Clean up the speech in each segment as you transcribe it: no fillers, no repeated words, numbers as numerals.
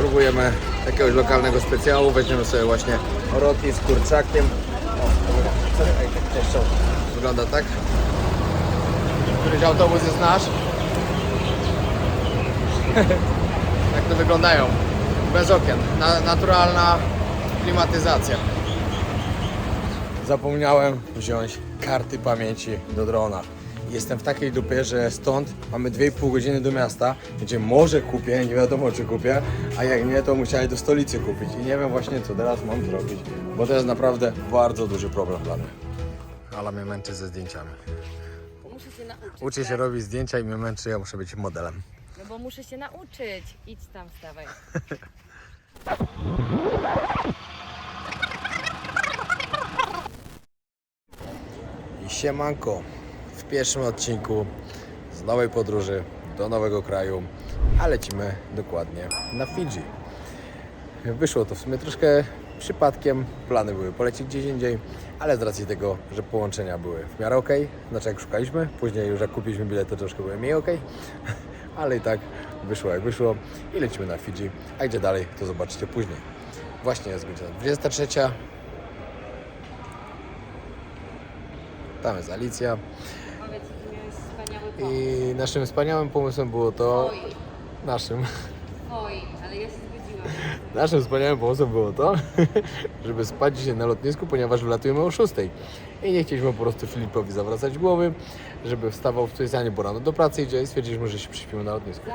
spróbujemy jakiegoś lokalnego specjału. Weźmiemy sobie właśnie roti z kurczakiem. Wygląda tak. Któryś autobus jest nasz. Jak to wyglądają? Bez okien. Naturalna klimatyzacja. Zapomniałem wziąć karty pamięci do drona. Jestem w takiej dupie, że stąd mamy 2,5 godziny do miasta, gdzie może kupię, nie wiadomo czy kupię, a jak nie, to musiałem do stolicy kupić. I nie wiem właśnie co teraz mam zrobić, bo to jest naprawdę bardzo duży problem dla mnie. Ala mnie męczy ze zdjęciami. Muszę się nauczyć. Uczy się robić zdjęcia i mnie męczy, ja muszę być modelem. No bo muszę się nauczyć. Idź tam, wstawaj. I siemanko, w pierwszym odcinku z nowej podróży do nowego kraju, a lecimy dokładnie na Fidżi. Wyszło to w sumie troszkę przypadkiem, plany były polecieć gdzieś indziej, ale z racji tego, że połączenia były w miarę okej, znaczy jak szukaliśmy, później już jak kupiliśmy bilet, to troszkę były mniej okej, ale i tak wyszło jak wyszło i lecimy na Fidżi, a gdzie dalej, to zobaczycie później. Właśnie jest godzina 23. Tam jest Alicja. Powiedz, że miałeś wspaniały pomysł. I naszym wspaniałym pomysłem było to... Naszym ale ja się zgodziłam. Naszym wspaniałym pomysłem było to, żeby spać dzisiaj na lotnisku, ponieważ wylatujemy o 6. I nie chcieliśmy po prostu Filipowi zawracać głowy, żeby wstawał specjalnie, bo rano do pracy idzie i stwierdziliśmy, że się przyśpimy na lotnisku.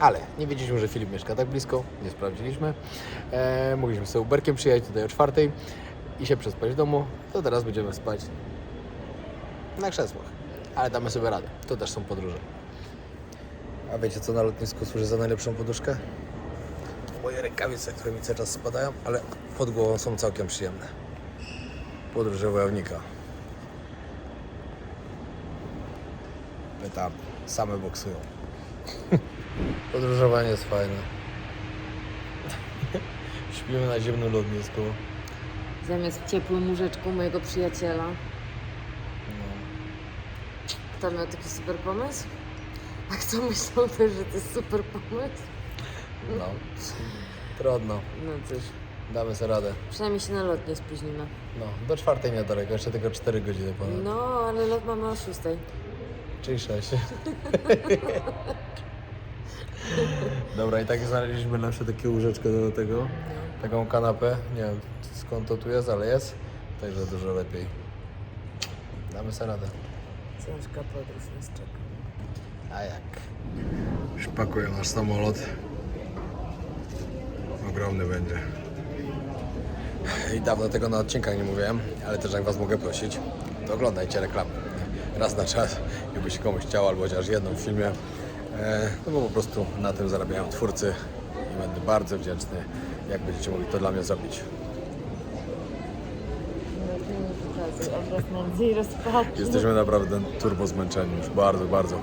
Ale nie wiedzieliśmy, że Filip mieszka tak blisko, nie sprawdziliśmy. Mogliśmy sobie Uberkiem przyjechać tutaj o 4 i się przespać w domu, to teraz będziemy spać na krzesłach. Ale damy sobie radę, to też są podróże. A wiecie co na lotnisku służy za najlepszą poduszkę? Moje rękawice, które mi cały czas spadają, ale pod głową są całkiem przyjemne. Podróże wojownika. My tam same boksują. Podróżowanie jest fajne. Śpimy na ziemnym lotnisku. Zamiast w ciepłym łóżeczku mojego przyjaciela. Kto miał taki super pomysł? A kto myślał też, że to jest super pomysł? No, trudno. No cóż, Damy sobie radę. przynajmniej się na lot nie spóźnimy. No, do 4 niedaleko, jeszcze tylko 4 godziny ponad. No, ale lot mamy o 6. Czyli 6. Dobra, i tak znaleźliśmy nasze takie łóżeczko do tego, taką kanapę. Nie wiem skąd to tu jest, ale jest. Także dużo lepiej. Damy sobie radę. Ciężka podróż nas czeka. A jak? Już pakuję nasz samolot. Ogromny będzie. I dawno tego na odcinkach nie mówiłem, ale też jak was mogę prosić, to oglądajcie reklamy. Raz na czas, jakby się komuś chciało, albo chociaż jedną w filmie. No bo po prostu na tym zarabiają twórcy i będę bardzo wdzięczny, jak będziecie mogli to dla mnie zrobić. Obraz nędzy i rozpaczy. Jesteśmy naprawdę turbo zmęczeni już, bardzo, bardzo.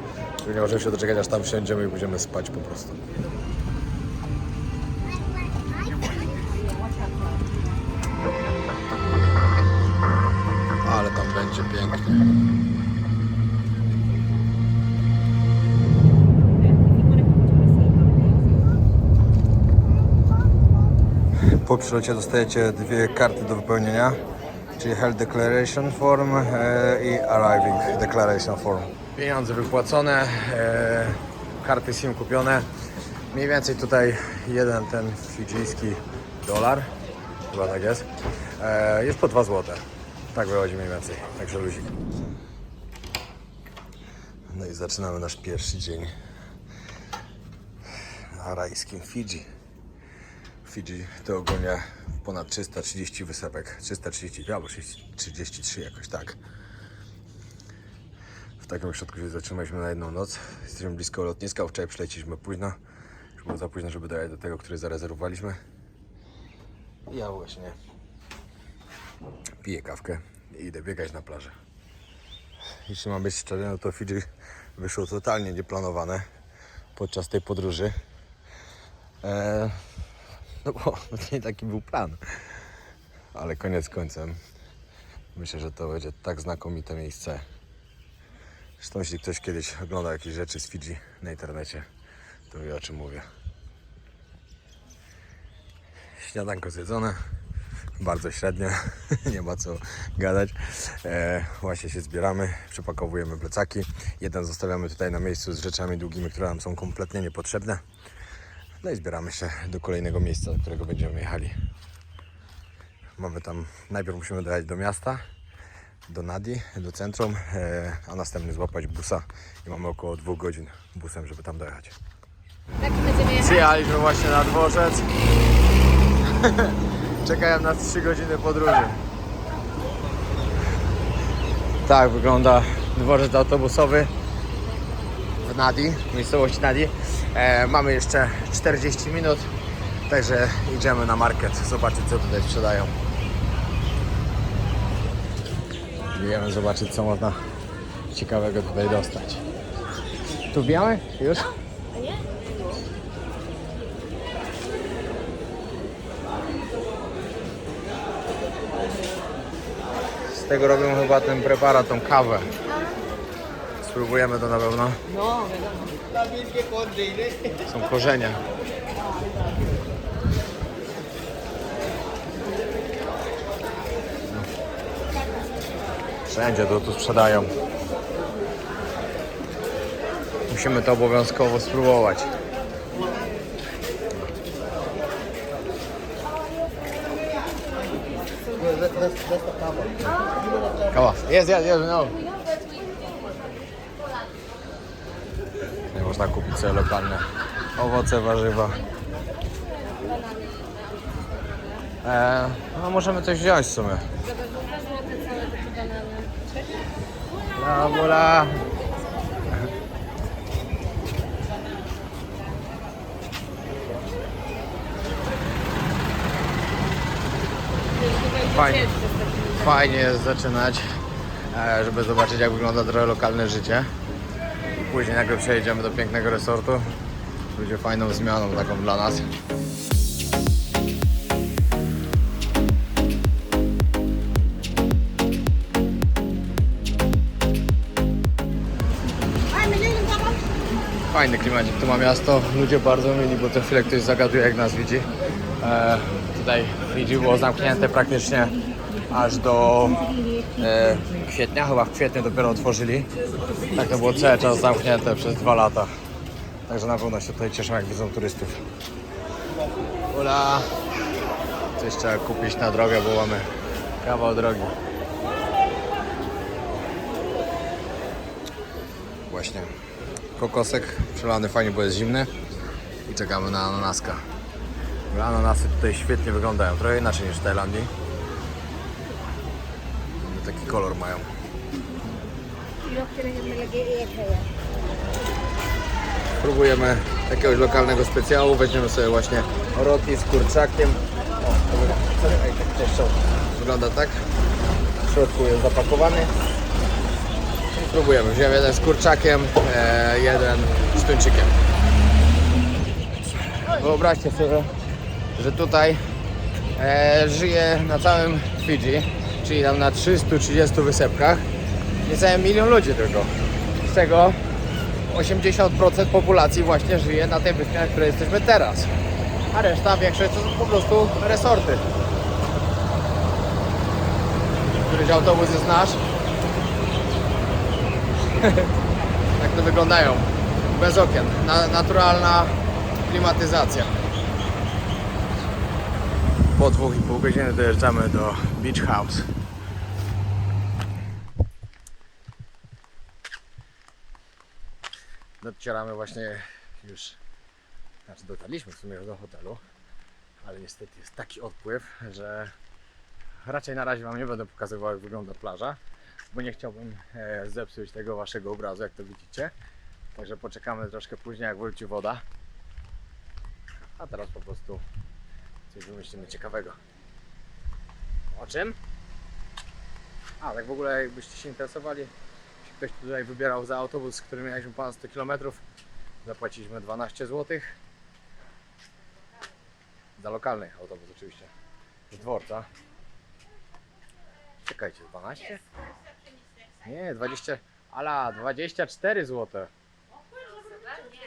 Już nie możemy się doczekać, aż tam wsiądziemy i będziemy spać po prostu. Ale tam będzie pięknie. Po przylocie dostajecie 2 karty do wypełnienia, czyli Health Declaration Form i Arriving Declaration Form. Pieniądze wypłacone, karty SIM kupione. Mniej więcej tutaj jeden ten fidżijski dolar, chyba tak jest, jest po 2 zł. Tak wychodzi mniej więcej, także luzik. No i zaczynamy nasz pierwszy dzień na rajskim Fidżi. Fidżi to ogólnie ponad 330 wysepek, 330 albo 33 jakoś tak. W takim ośrodku się zatrzymaliśmy na jedną noc. Jesteśmy blisko lotniska, wczoraj przyleciliśmy późno. Już było za późno, żeby dojechać do tego, który zarezerwowaliśmy. I ja właśnie piję kawkę i idę biegać na plażę. Jeśli mam być szczery, no to Fidżi wyszło totalnie nieplanowane podczas tej podróży. No bo nie taki był plan. Ale koniec końcem myślę, że to będzie tak znakomite miejsce. Zresztą jeśli ktoś kiedyś oglądał jakieś rzeczy z Fidżi na internecie, to wie o czym mówię. Śniadanko zjedzone. Bardzo średnio, nie ma co gadać. Właśnie się zbieramy, przepakowujemy plecaki. Jeden zostawiamy tutaj na miejscu z rzeczami długimi, które nam są kompletnie niepotrzebne. No i zbieramy się do kolejnego miejsca, do którego będziemy jechali. Mamy tam, najpierw musimy dojechać do miasta, do Nadi, do centrum, a następnie złapać busa i mamy około 2 godzin busem, żeby tam dojechać. Przyjechaliśmy właśnie na dworzec. Czekają nas 3 godziny podróży. Tak wygląda dworzec autobusowy w Nadi, w miejscowości Nadi. Mamy jeszcze 40 minut, także idziemy na market zobaczyć, co tutaj sprzedają. Idziemy zobaczyć, co można ciekawego tutaj dostać. Tu białe? Już? Z tego robią chyba ten preparat, tą kawę. Spróbujemy to na pewno. Są korzenie. Wszędzie to tu sprzedają. Musimy to obowiązkowo spróbować. Kawa. Jest, no. Nie można kupić sobie lokalne owoce, warzywa. No możemy coś wziąć w sumie. Bola. Fajnie jest zaczynać, żeby zobaczyć, jak wygląda trochę lokalne życie. Później nagle przejedziemy do pięknego resortu. Będzie fajną zmianą taką dla nas. Fajny klimacik tu ma miasto, ludzie bardzo mili, bo co chwilę ktoś zagaduje, jak nas widzi. Tutaj Fidżi było zamknięte praktycznie aż do kwietnia, chyba w kwietniu dopiero otworzyli. Tak to było cały czas zamknięte przez 2 lata. Także na pewno się tutaj cieszą, jak widzą turystów. Ula! Coś trzeba kupić na drogę, bo mamy kawał drogi. Właśnie kokosek przelany fajnie, bo jest zimny. I czekamy na ananaska. Ananasy tutaj świetnie wyglądają, trochę inaczej niż w Tajlandii. Taki kolor mają. Spróbujemy jakiegoś lokalnego specjału, weźmiemy sobie właśnie roti z kurczakiem. O, to wygląda tak. W środku jest zapakowany. I spróbujemy. Wziąłem jeden z kurczakiem, jeden z tuńczykiem. Wyobraźcie sobie, że tutaj żyje na całym Fidżi, czyli tam na 330 wysepkach, niecałe 1 milion ludzi tylko. Z czego 80% populacji właśnie żyje na tej wyspie, na której jesteśmy teraz. A reszta, większość to są po prostu resorty. Któryś autobus jest nasz. Tak to wyglądają. Bez okien. Naturalna klimatyzacja. Po 2,5 godziny dojeżdżamy do Beach House. Docieramy właśnie już, znaczy dotarliśmy w sumie już do hotelu, ale niestety jest taki odpływ, że raczej na razie Wam nie będę pokazywał, jak wygląda plaża, bo nie chciałbym zepsuć tego Waszego obrazu, jak to widzicie. Także poczekamy troszkę później, jak wróci woda. A teraz po prostu coś wymyślimy ciekawego. O czym? A, tak w ogóle jakbyście się interesowali, jeśli ktoś tutaj wybierał za autobus, z którym mieliśmy ponad 100 km, zapłaciliśmy 12 zł. Za lokalny autobus oczywiście. Z dworca. Czekajcie, 12? Nie, 20. Ala, 24 zł.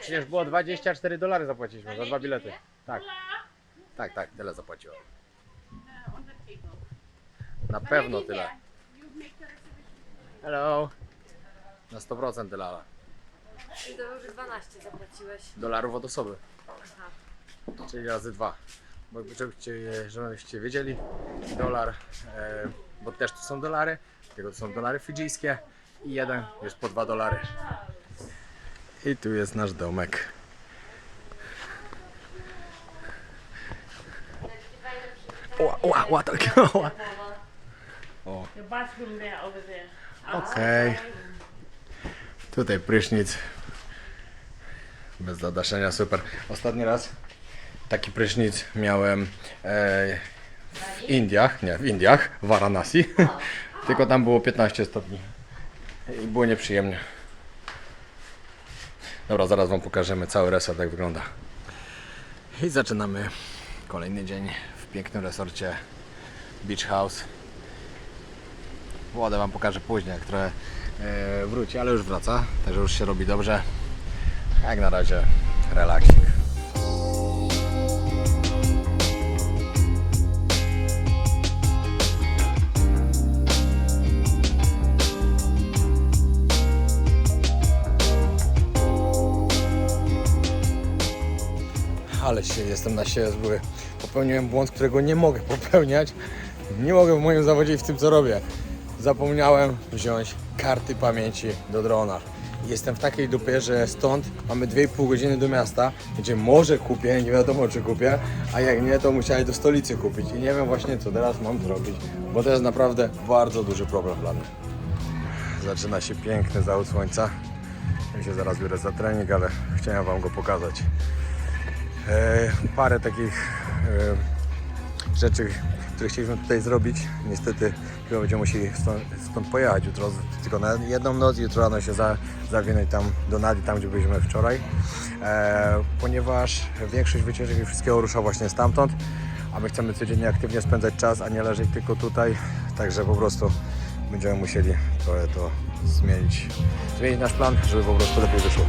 Przecież było $24 zapłaciliśmy za 2 bilety. Tak. Tak, tak, tyle zapłaciłem. Na pewno tyle. Hello. Na 100% tyle, ale I to już 12 zapłaciłeś. dolarów od osoby. Aha. Czyli razy 2. Bo żebyście wiedzieli, dolar, bo też tu są dolary, tylko to są dolary fidżijskie i jeden jest po 2 dolary. I tu jest nasz domek. Ła, tak. O. The bathroom there over there. Okej. Tutaj prysznic. Bez zadaszenia, super. Ostatni raz taki prysznic miałem w Indiach, nie, w Indiach, w Varanasi. Tylko tam było 15 stopni. I było nieprzyjemnie. Dobra, zaraz wam pokażemy cały resort, jak wygląda. I zaczynamy kolejny dzień w pięknym resorcie Beach House. Wodę wam pokażę później, jak trochę wróci, ale już wraca, także już się robi dobrze. Jak na razie relaksik. Ale jestem na siebie zły. Popełniłem błąd, którego nie mogę popełniać. Nie mogę w moim zawodzie i w tym, co robię. Zapomniałem wziąć karty pamięci do drona. Jestem w takiej dupie, że stąd mamy 2,5 godziny do miasta, gdzie może kupię, nie wiadomo czy kupię, a jak nie, to musiałem do stolicy kupić. I nie wiem właśnie, co teraz mam zrobić, bo to jest naprawdę bardzo duży problem dla mnie. Zaczyna się piękny zachód słońca. Ja się zaraz biorę za trening, ale chciałem wam go pokazać. Parę takich rzeczy, które chcieliśmy tutaj zrobić. Niestety chyba będziemy musieli stąd pojechać jutro, tylko na jedną noc. Jutro rano się zawinąć tam do Nadi, tam gdzie byliśmy wczoraj, ponieważ większość wycieczek i wszystkiego rusza właśnie stamtąd, a my chcemy codziennie aktywnie spędzać czas, a nie leżeć tylko tutaj, także po prostu będziemy musieli trochę to zmienić nasz plan, żeby po prostu lepiej wyszło.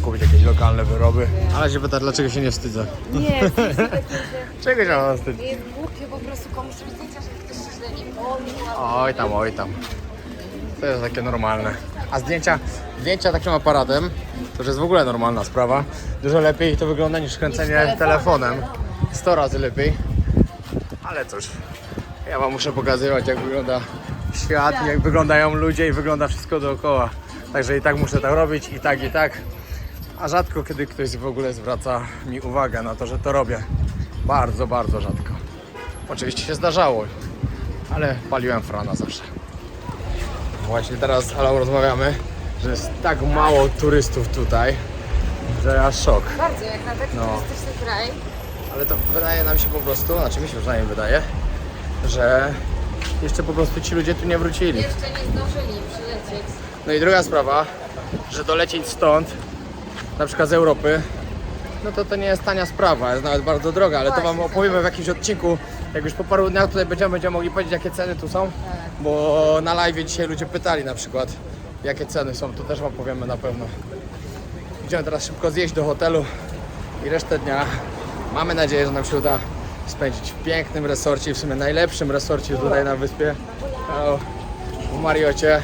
Kupić jakieś lokalne wyroby. Ale się pyta, dlaczego się nie wstydzę. Nie, Czego się mam wstydzić? jest głupie po prostu komuś robić zdjęcia, że ktoś się źle nie powie. Oj tam. To jest takie normalne. A zdjęcia takim aparatem to już jest w ogóle normalna sprawa. Dużo lepiej to wygląda niż kręcenie telefonem. 100 razy lepiej. Ale cóż, ja wam muszę pokazywać, jak wygląda świat, jak wyglądają ludzie i wygląda wszystko dookoła. Także i tak muszę tak robić, i tak. A rzadko kiedy ktoś w ogóle zwraca mi uwagę na to, że to robię. Bardzo, bardzo rzadko. Oczywiście się zdarzało, ale paliłem frana zawsze. Właśnie teraz z Alą rozmawiamy, że jest tak mało turystów tutaj, że aż szok. Bardzo, jak na taki turystyczny kraj. Ale to wydaje nam się po prostu, znaczy mi się przynajmniej wydaje, że jeszcze po prostu ci ludzie tu nie wrócili. Jeszcze nie zdążyli przylecieć. No i druga sprawa, że dolecieć stąd, na przykład z Europy, no to nie jest tania sprawa, jest nawet bardzo droga, ale to wam opowiemy w jakimś odcinku, jak już po paru dniach tutaj będziemy mogli powiedzieć, jakie ceny tu są, bo na live dzisiaj ludzie pytali na przykład, jakie ceny są, to też wam powiemy na pewno. Idziemy teraz szybko zjeść do hotelu i resztę dnia, mamy nadzieję, że nam się uda spędzić w pięknym resorcie, w sumie najlepszym resorcie tutaj na wyspie, w Mariocie.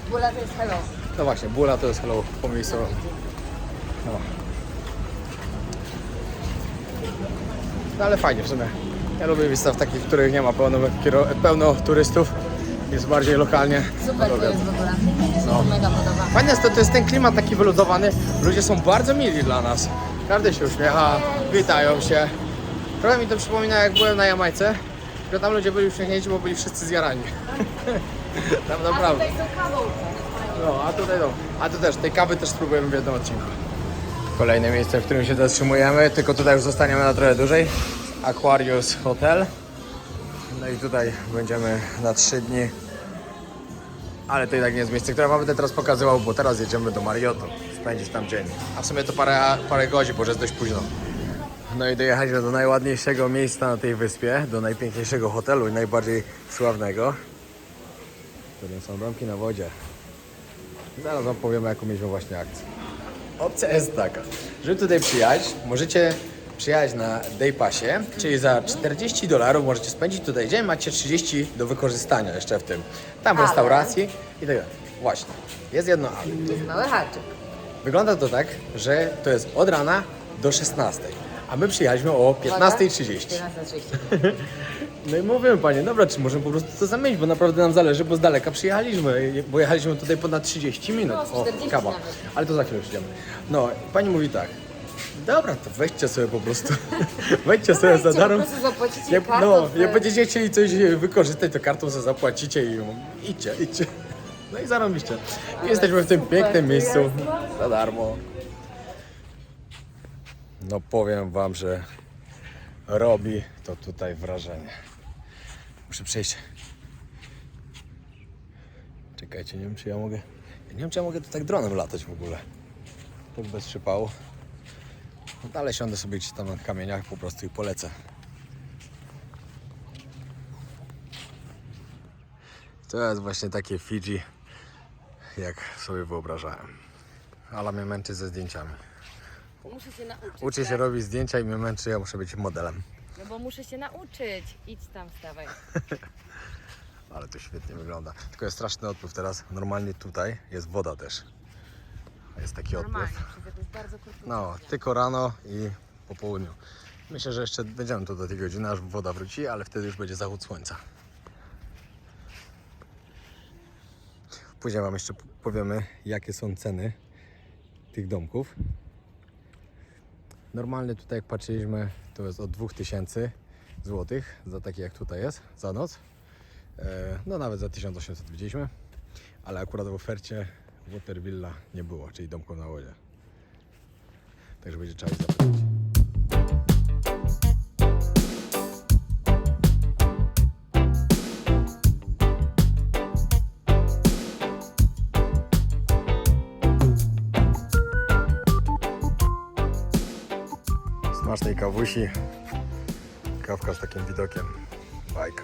Bula to jest hello. No właśnie, Bula to jest hello po miejscu. No ale fajnie w sumie. Ja lubię miejsca w takich, w których nie ma pełno turystów. Jest bardziej lokalnie. Super to jest w ogóle. No. Mega podoba. Fajne jest to jest ten klimat taki wyluzowany. Ludzie są bardzo mili dla nas. Każdy się uśmiecha, witają się. Trochę mi to przypomina, jak byłem na Jamajce, że tam ludzie byli uśmiechnięci, bo byli wszyscy zjarani. Tam naprawdę. A tutaj są kawą. No, a tu też, tej kawy też spróbujemy w jednym odcinku. Kolejne miejsce, w którym się zatrzymujemy, tylko tutaj już zostaniemy na trochę dłużej. Aquarius Hotel. No i tutaj będziemy na 3 dni. Ale to i tak nie jest miejsce, które wam będę teraz pokazywał, bo teraz jedziemy do Mariotto. Spędzić tam dzień. A w sumie to parę godzin, bo już jest dość późno. No i dojechaliśmy do najładniejszego miejsca na tej wyspie, do najpiękniejszego hotelu i najbardziej sławnego, którym są domki na wodzie. Zaraz wam powiemy, jaką mieliśmy właśnie akcję. Opcja jest taka, żeby tutaj przyjechać, możecie przyjechać na Day Passie, czyli za $40 możecie spędzić tutaj dzień, macie 30 do wykorzystania jeszcze w tym. Tam w Ale- restauracji i tak dalej. Właśnie, jest jedno ale. Jest mały haczyk. Wygląda to tak, że to jest od rana do 16, a my przyjechaliśmy o 15:30. 15:30. No i mówimy panie, dobra, czy możemy po prostu to zamienić, bo naprawdę nam zależy, bo z daleka przyjechaliśmy, bo jechaliśmy tutaj ponad 30 minut. No, z 40 kawa. nawet. Ale to za chwilę przyjdziemy. No, pani mówi tak, dobra, to weźcie sobie po prostu, wejdźcie sobie za Wejdźcie, darmo. po prostu zapłacicie Jak, kartą, no, że- jak będziecie chcieli coś wykorzystać, to kartą sobie zapłacicie i idźcie. No i zarobiście. I jesteśmy w tym super, pięknym to miejscu jest. za darmo. No powiem wam, że robi to tutaj wrażenie. Muszę przejść. Czekajcie, nie wiem czy ja mogę. Ja nie wiem czy ja mogę tu tak dronem latać w ogóle. Tak bez przypału. No dalej siądę sobie gdzieś tam na kamieniach po prostu i polecę. To jest właśnie takie Fidżi, jak sobie wyobrażałem. Ala mnie męczy ze zdjęciami. Muszę się nauczyć. Uczy się robić zdjęcia i mnie męczy, ja muszę być modelem. No bo muszę się nauczyć. Idź tam, wstawaj. Ale to świetnie wygląda. Tylko jest straszny odpływ teraz. Normalnie tutaj jest woda też. Jest taki Normalnie, odpływ. przez jakąś bardzo krótką No, chwilę. tylko rano i po południu. Myślę, że jeszcze będziemy tu do tej godziny, aż woda wróci, ale wtedy już będzie zachód słońca. Później wam jeszcze powiemy, jakie są ceny tych domków. Normalnie tutaj jak patrzyliśmy, to jest od 2000 zł za takie jak tutaj jest, za noc. No nawet za 1800 widzieliśmy, ale akurat w ofercie Water Villa nie było, czyli domku na wodzie. Także będzie trzeba ich zapytać. Smacznej kawusi. Kawka z takim widokiem. Bajka.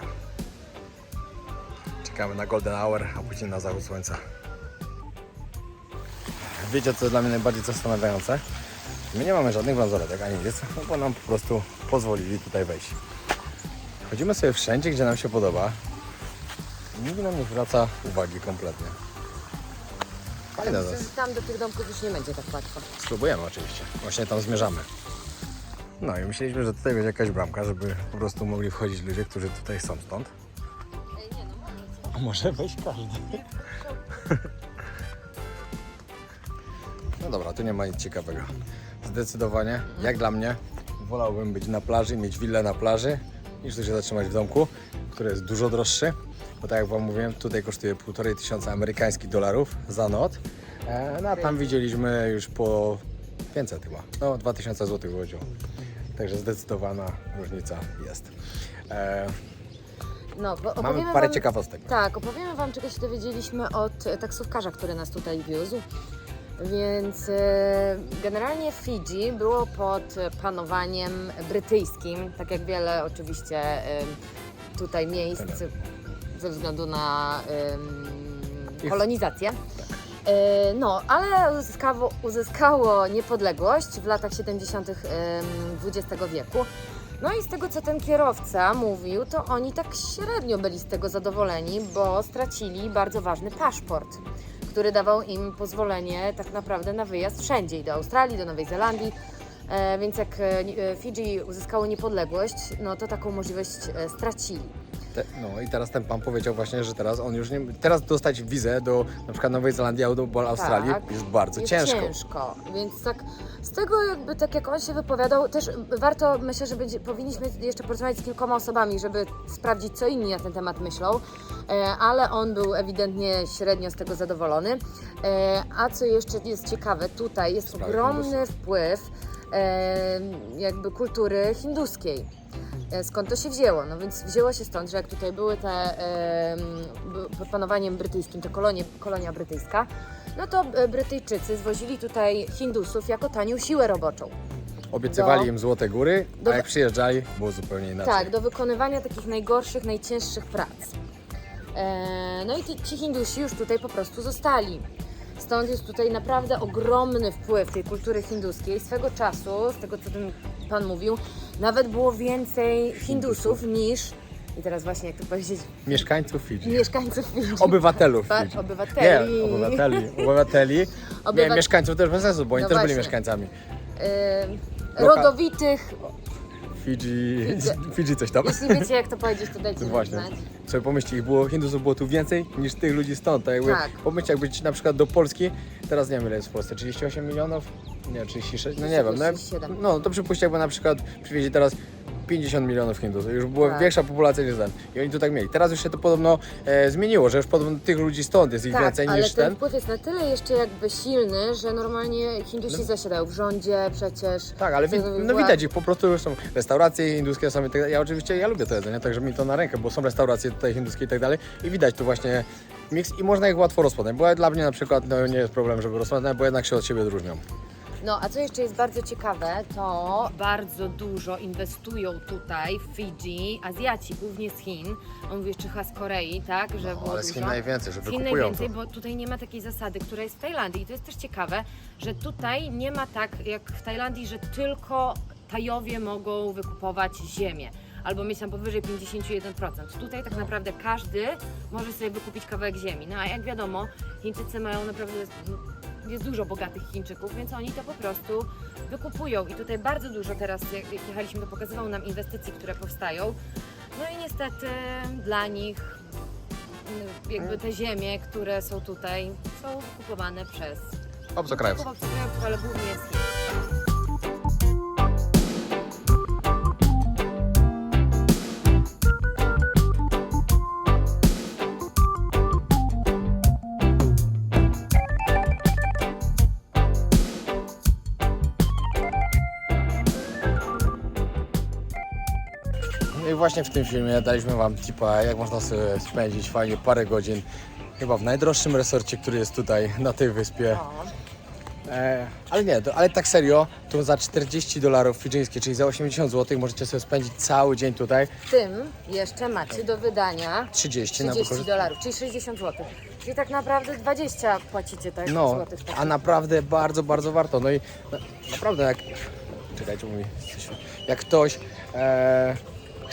Czekamy na golden hour, a później na zachód słońca. Wiecie, co jest dla mnie najbardziej zastanawiające? My nie mamy żadnych bransoletek ani nic, no bo nam po prostu pozwolili tutaj wejść. Chodzimy sobie wszędzie, gdzie nam się podoba. I nikt nam nie zwraca uwagi kompletnie. Fajne to Myślę, jest. że tam do tych domków już nie będzie tak łatwo. Spróbujemy oczywiście. Właśnie tam zmierzamy. No i myśleliśmy, że tutaj będzie jakaś bramka, żeby po prostu mogli wchodzić ludzie, którzy tutaj są stąd. A może wejść każdy? No dobra, tu nie ma nic ciekawego. Zdecydowanie, jak dla mnie, wolałbym być na plaży, mieć willę na plaży, niż tu się zatrzymać w domku, który jest dużo droższy. Bo tak jak wam mówiłem, tutaj kosztuje 1500 amerykańskich dolarów za noc. No a tam widzieliśmy już po 500 chyba. No 2000 zł wychodziło. Także zdecydowana różnica jest. No, bo Mamy opowiemy parę wam, ciekawostek. Tak, opowiemy wam, czego się dowiedzieliśmy od taksówkarza, który nas tutaj wiózł. Więc generalnie Fidżi było pod panowaniem brytyjskim, tak jak wiele oczywiście tutaj miejsc ze względu na kolonizację. No, ale uzyskało niepodległość w latach 70. XX wieku. No i z tego, co ten kierowca mówił, to oni tak średnio byli z tego zadowoleni, bo stracili bardzo ważny paszport, który dawał im pozwolenie tak naprawdę na wyjazd wszędzie, i do Australii, do Nowej Zelandii. Więc jak Fidżi uzyskało niepodległość, no to taką możliwość stracili. No i teraz ten pan powiedział właśnie, że teraz on już nie... Teraz dostać wizę do na przykład Nowej Zelandii albo Australii Tak, jest bardzo jest ciężko. Więc tak z tego jakby tak jak on się wypowiadał, też warto, myślę, że powinniśmy jeszcze porozmawiać z kilkoma osobami, żeby sprawdzić, co inni na ten temat myślą, ale on był ewidentnie średnio z tego zadowolony. A co jeszcze jest ciekawe, tutaj jest Sprawy ogromny wpływ jakby kultury hinduskiej. Skąd to się wzięło? No więc wzięło się stąd, że jak tutaj były te pod panowaniem brytyjskim, to kolonia brytyjska, no to Brytyjczycy zwozili tutaj Hindusów jako tanią siłę roboczą. Obiecywali im złote góry, a jak przyjeżdżali, było zupełnie inaczej. Tak, do wykonywania takich najgorszych, najcięższych prac. No i ci Hindusi już tutaj po prostu zostali. Stąd jest tutaj naprawdę ogromny wpływ tej kultury hinduskiej. Swego czasu, z tego co ten pan mówił, nawet było więcej Hindusów niż, i teraz właśnie jak to powiedzieć, Mieszkańców Fidżi. mieszkańców Fidżi. Obywatelów Fidżi. Obywateli. Nie, obywateli. Nie, mieszkańców też bez sensu, bo oni No też właśnie. byli mieszkańcami. Rodowitych. Fidżi coś tam. Jeśli wiecie jak to powiedzieć, to dajcie No mi właśnie. znać. Sobie pomyślcie, Hindusów było tu więcej niż tych ludzi stąd. Tak jakby, Tak. Pomyślcie, jakbyście na przykład do Polski, teraz nie wiem ile jest w Polsce, 38 milionów? Nie, 36? No nie wiem. 37. No to przypuśćcie, jakby na przykład przywieźli teraz 50 milionów Hindusów. Już była Tak. większa populacja niż ten. I oni tu tak mieli. Teraz już się to podobno zmieniło, że już podobno tych ludzi stąd jest ich Tak, więcej ale niż ten ten. wpływ jest na tyle jeszcze jakby silny, że normalnie Hindusi zasiadają w rządzie przecież. Tak, ale Władz- widać ich po prostu, już są restauracje hinduskie, są i tak dalej. Ja oczywiście lubię to jedzenie, także mi to na rękę, bo są restauracje tutaj hinduskie i tak dalej i widać tu właśnie miks i można ich łatwo rozpoznać, bo dla mnie na przykład nie jest problem, żeby rozpoznać, bo jednak się od siebie różnią. No, a co jeszcze jest bardzo ciekawe, to Bardzo dużo inwestują tutaj w Fidżi Azjaci, głównie z Chin. On mówi jeszcze chyba z Korei, tak? Że było Ale z Chin dużo. najwięcej, że Z Chin wykupują najwięcej, to. bo tutaj nie ma takiej zasady, która jest w Tajlandii. I to jest też ciekawe, że tutaj nie ma tak jak w Tajlandii, że tylko Tajowie mogą wykupować ziemię albo mieć tam powyżej 51%. Tutaj tak naprawdę każdy może sobie wykupić kawałek ziemi. No a jak wiadomo, Chińczycy mają naprawdę, jest dużo bogatych Chińczyków, więc oni to po prostu wykupują. I tutaj bardzo dużo teraz, jak jechaliśmy, to pokazywał nam inwestycji, które powstają. No i niestety dla nich jakby te ziemie, które są tutaj, są wykupowane przez Obcokrajowców. obcokrajowców, ale głównie z Chin. No i właśnie w tym filmie daliśmy Wam tipa, jak można sobie spędzić fajnie parę godzin, chyba w najdroższym resorcie, który jest tutaj na tej wyspie. Ale nie, ale tak serio, to za $40 fidżyńskie, czyli za 80 zł możecie sobie spędzić cały dzień tutaj. w tym jeszcze macie do wydania 30 na $30, czyli 60 zł. Czyli tak naprawdę 20 płacicie tak No, złotych. a naprawdę bardzo, bardzo warto. No i naprawdę jak... Czekajcie, jak ktoś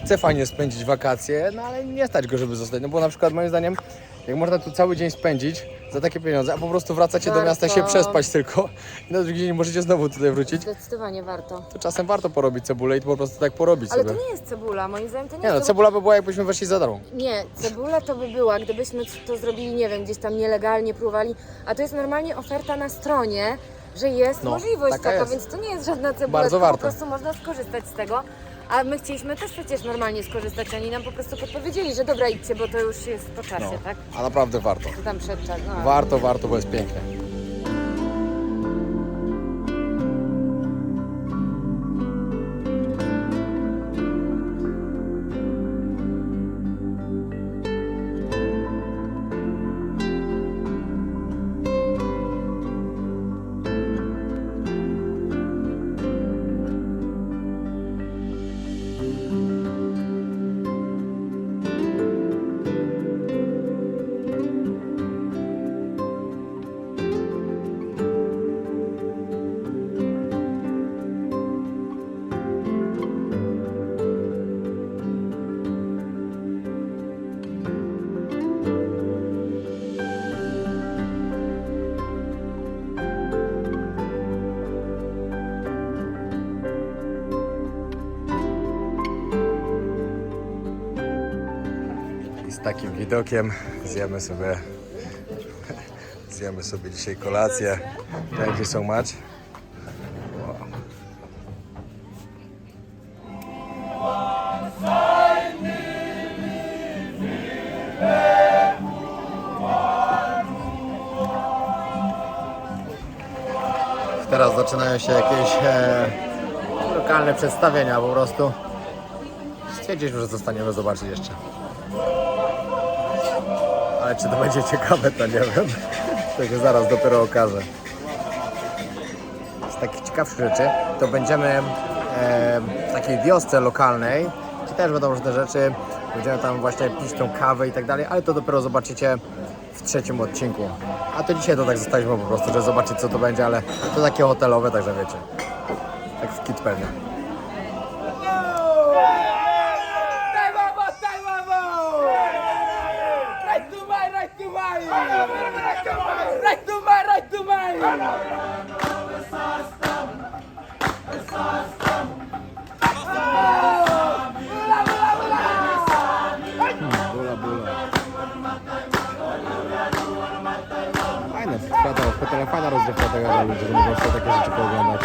chce fajnie spędzić wakacje, no ale nie stać go, żeby zostać. No bo na przykład moim zdaniem, jak można tu cały dzień spędzić za takie pieniądze, a po prostu wracacie do miasta się Warto. przespać tylko i na drugi dzień możecie znowu tutaj wrócić, Zdecydowanie warto. to czasem warto porobić cebulę i to po prostu tak porobić Ale sobie. to nie jest cebula, moim zdaniem to nie Nie no, jest cebula by była jakbyśmy weszli za darmo. Nie, cebula to by była, gdybyśmy to zrobili, nie wiem, gdzieś tam nielegalnie próbowali, a to jest normalnie oferta na stronie, że jest No, możliwość taka taka, jest. więc to nie jest żadna cebula, Bardzo tylko warto. po prostu można skorzystać z tego. A my chcieliśmy też przecież normalnie skorzystać, oni nam po prostu podpowiedzieli, że dobra, idźcie, bo to już jest po czasie, No, tak? a naprawdę warto. To tam przed czas, no. Warto, bo jest pięknie. I z takim widokiem zjemy sobie dzisiaj kolację. Thank you so much. Wow. Teraz zaczynają się jakieś lokalne przedstawienia po prostu. Stwierdziliśmy, że zostaniemy zobaczyć jeszcze. Ale czy to będzie ciekawe, to nie wiem. To się zaraz dopiero okaże. Z takich ciekawszych rzeczy to będziemy w takiej wiosce lokalnej, gdzie też będą różne rzeczy. Będziemy tam właśnie pić tą kawę i tak dalej, ale to dopiero zobaczycie w trzecim odcinku. A to dzisiaj to tak zostaliśmy po prostu, żeby zobaczyć co to będzie, ale to takie hotelowe, także wiecie. Tak w kit pewnie. Fajne, w hotelu fajna rozrywka tego dla ludzi, że mogą sobie takie rzeczy pooglądać.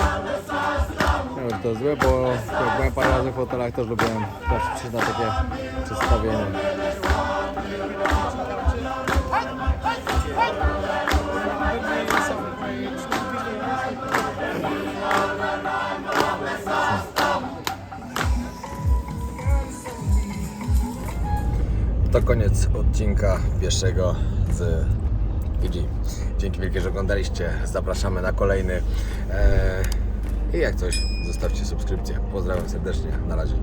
Nie wiem, czy to jest złe, bo jak byłem parę razy w hotelach, też lubiłem też przyjść na takie przedstawienie. To koniec odcinka pierwszego z Fidżi. Dzięki wielkie, że oglądaliście. Zapraszamy na kolejny. I jak coś, zostawcie subskrypcję. Pozdrawiam serdecznie. Na razie.